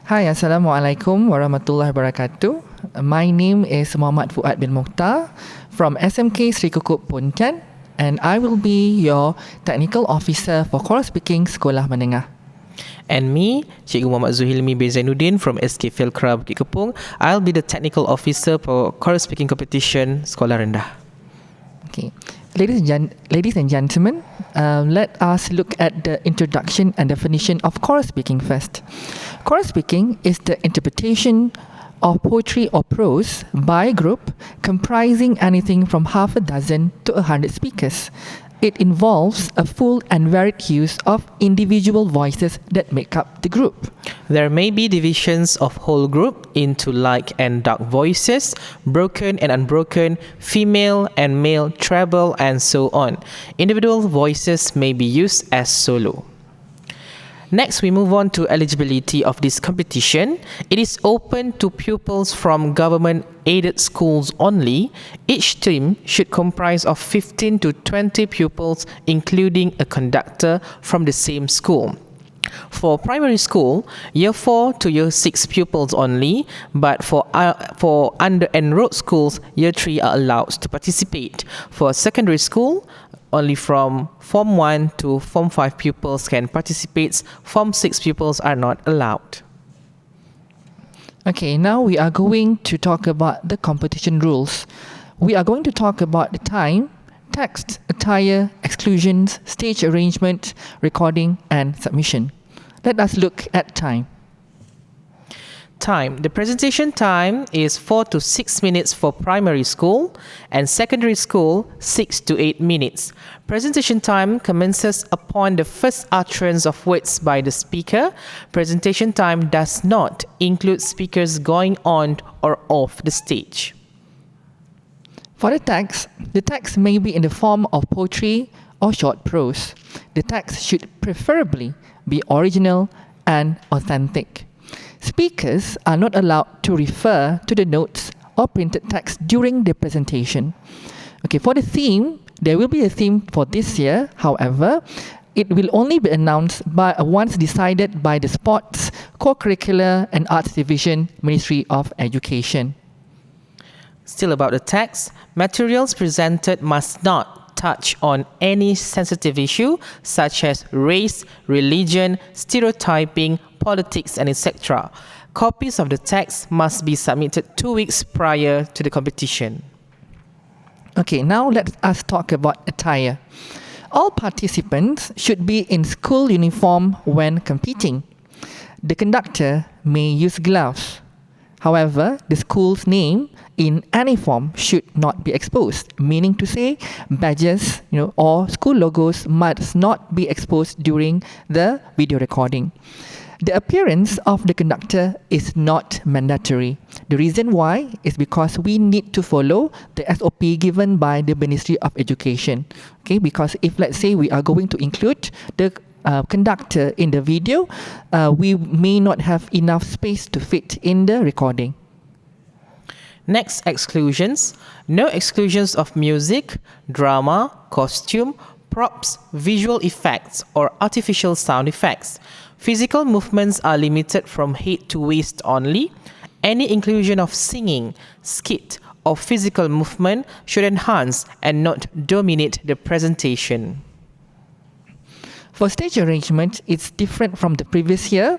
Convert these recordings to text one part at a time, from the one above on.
Hi, Assalamualaikum warahmatullahi wabarakatuh. My name is Mohamad Fuad bin Mokhtar from SMK Sri Kukup Pontian, and I will be your technical officer for choral speaking Sekolah Menengah. And me, Cikgu Muhammad Zulhilmi bin Zainuddin from SK Filkra Bukit Kepong. I'll be the technical officer for choral speaking competition Sekolah Rendah. Okay, ladies and gentlemen, let us look at the introduction and definition of choral speaking first. Choral speaking is the interpretation of poetry or prose by a group comprising anything from half a dozen to 100 speakers. It involves a full and varied use of individual voices that make up the group. There may be divisions of whole group into light and dark voices, broken and unbroken, female and male, treble, and so on. Individual voices may be used as solo. Next, we move on to eligibility of this competition. It is open to pupils from government-aided schools only. Each team should comprise of 15 to 20 pupils, including a conductor from the same school. For primary school, year 4 to year 6 pupils only, but for under-enrolled schools, year 3 are allowed to participate. For secondary school, only from Form 1 to Form 5 pupils can participate. Form 6 pupils are not allowed. Okay, now we are going to talk about the competition rules. We are going to talk about the time, text, attire, exclusions, stage arrangement, recording, and submission. Let us look at time. Time. The presentation time is 4 to 6 minutes for primary school and secondary school 6 to 8 minutes. Presentation time commences upon the first utterance of words by the speaker. Presentation time does not include speakers going on or off the stage. For the text may be in the form of poetry or short prose. The text should preferably be original and authentic. Speakers are not allowed to refer to the notes or printed text during the presentation. Okay, for the theme, there will be a theme for this year. However, it will only be announced once decided by the Sports, Co-curricular and Arts Division, Ministry of Education. Still about the text, materials presented must not touch on any sensitive issue such as race, religion, stereotyping, politics, and etc. Copies of the text must be submitted 2 weeks prior to the competition. Okay, now let us talk about attire. All participants should be in school uniform when competing. The conductor may use gloves. However, the school's name in any form should not be exposed, meaning to say badges, or school logos must not be exposed during the video recording. The appearance of the conductor is not mandatory. The reason why is because we need to follow the SOP given by the Ministry of Education. Okay, because if let's say we are going to include the conductor in the video, we may not have enough space to fit in the recording. Next, exclusions. No exclusions of music, drama, costume, props, visual effects, or artificial sound effects. Physical movements are limited from head to waist only. Any inclusion of singing, skit, or physical movement should enhance and not dominate the presentation. For stage arrangement, it's different from the previous year.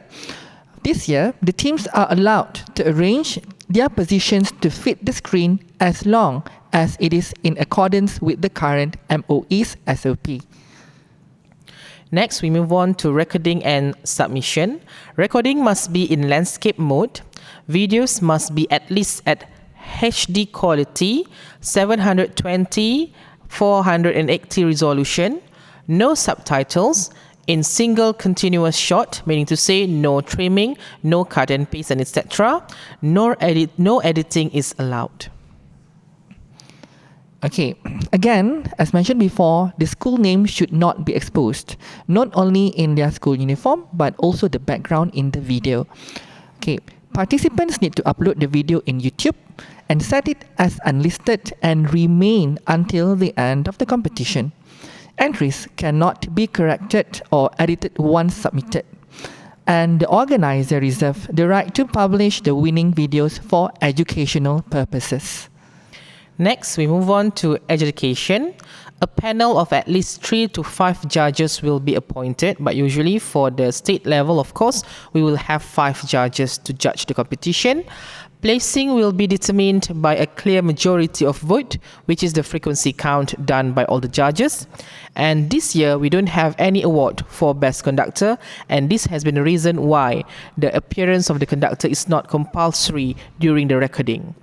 This year, the teams are allowed to arrange their positions to fit the screen as long as it is in accordance with the current MOE's SOP. Next, we move on to recording and submission. Recording must be in landscape mode. Videos must be at least at HD quality, 720, 480 resolution. No subtitles, in single continuous shot, meaning to say no trimming, no cut and paste, and etc. No editing is allowed. Okay, again, as mentioned before, the school name should not be exposed, not only in their school uniform, but also the background in the video. Okay, participants need to upload the video in YouTube and set it as unlisted and remain until the end of the competition. Entries cannot be corrected or edited once submitted. and the organizer reserves the right to publish the winning videos for educational purposes. Next, we move on to adjudication. A panel of at least 3 to 5 judges will be appointed, but usually for the state level, of course, we will have 5 judges to judge the competition. Placing will be determined by a clear majority of vote, which is the frequency count done by all the judges. And this year, we don't have any award for Best Conductor, and this has been the reason why the appearance of the conductor is not compulsory during the recording.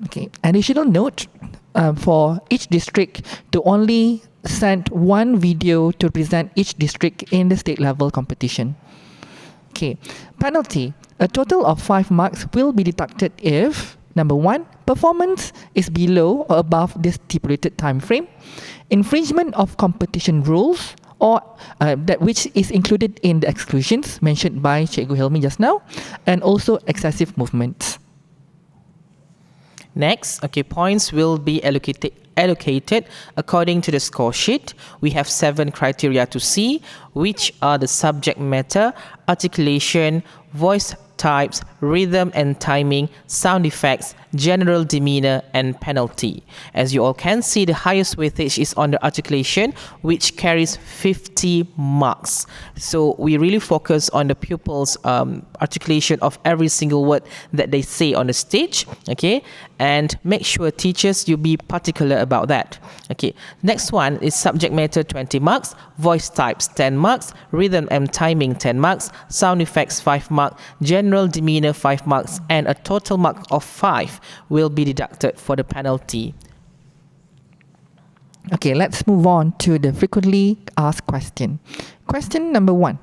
Okay. Additional note for each district to only send one video to present each district in the state level competition. Okay. Penalty. A total of 5 marks will be deducted if, number 1, performance is below or above the stipulated time frame, infringement of competition rules, or that which is included in the exclusions mentioned by Cikgu Zulhilmi just now, and also excessive movements. Next, points will be allocated according to the score sheet. We have 7 criteria to see, which are the subject matter, articulation, voice types, rhythm and timing, sound effects, general demeanor, and penalty. As you all can see, the highest weightage is on the articulation, which carries 50 marks. So we really focus on the pupils' articulation of every single word that they say on the stage, and make sure teachers, you be particular about that. Next one is subject matter 20 marks, voice types 10 marks, rhythm and timing 10 marks, sound effects 5 marks, general demeanor 5 marks, and a total mark of 5 will be deducted for the penalty. Okay, let's move on to the frequently asked question. Question number 1.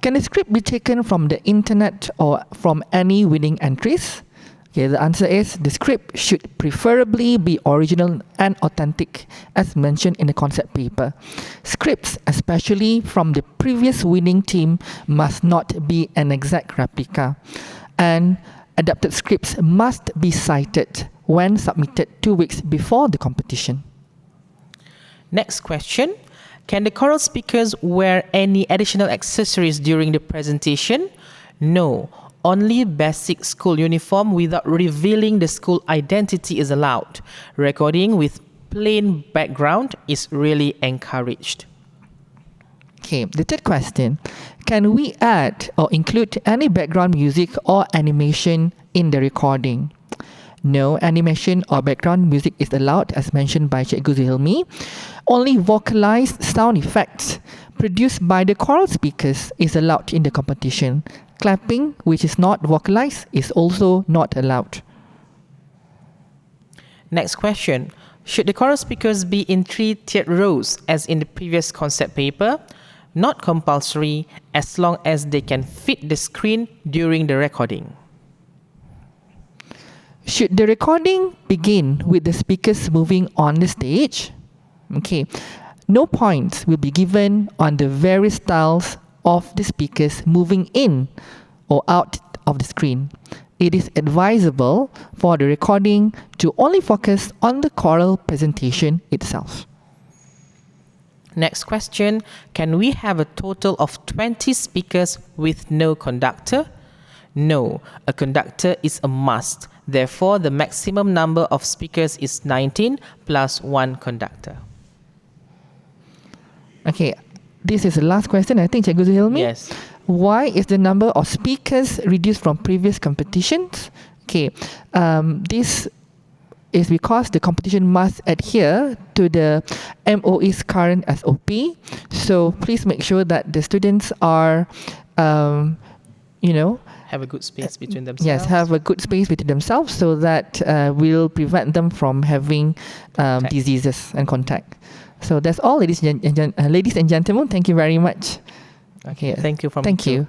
Can the script be taken from the internet or from any winning entries? Okay, the answer is the script should preferably be original and authentic as mentioned in the concept paper. Scripts, especially from the previous winning team, must not be an exact replica, and adapted scripts must be cited when submitted 2 weeks before the competition. Next question. Can the choral speakers wear any additional accessories during the presentation? No. Only basic school uniform without revealing the school identity is allowed. Recording with plain background is really encouraged. Okay, the third question. Can we add or include any background music or animation in the recording? No animation or background music is allowed as mentioned by Cikgu Zulhilmi. Only vocalized sound effects produced by the choral speakers is allowed in the competition. Clapping, which is not vocalized, is also not allowed. Next question. Should the choral speakers be in 3 tiered rows as in the previous concept paper? Not compulsory as long as they can fit the screen during the recording. Should the recording begin with the speakers moving on the stage? Okay. No points will be given on the various styles of the speakers moving in or out of the screen. It is advisable for the recording to only focus on the choral presentation itself. Next question. Can we have a total of 20 speakers with no conductor? No, a conductor is a must. Therefore, the maximum number of speakers is 19 plus 1 conductor. Okay, this is the last question, I think, Cikgu Zulhilmi. Yes. Why is the number of speakers reduced from previous competitions? Okay, this is because the competition must adhere to the MOE's current SOP. So please make sure that the students are, have a good space between themselves. Yes, have a good space between themselves so that will prevent them from having diseases and contact. So that's all, ladies and gentlemen. Thank you very much. Okay, thank you. Thank you.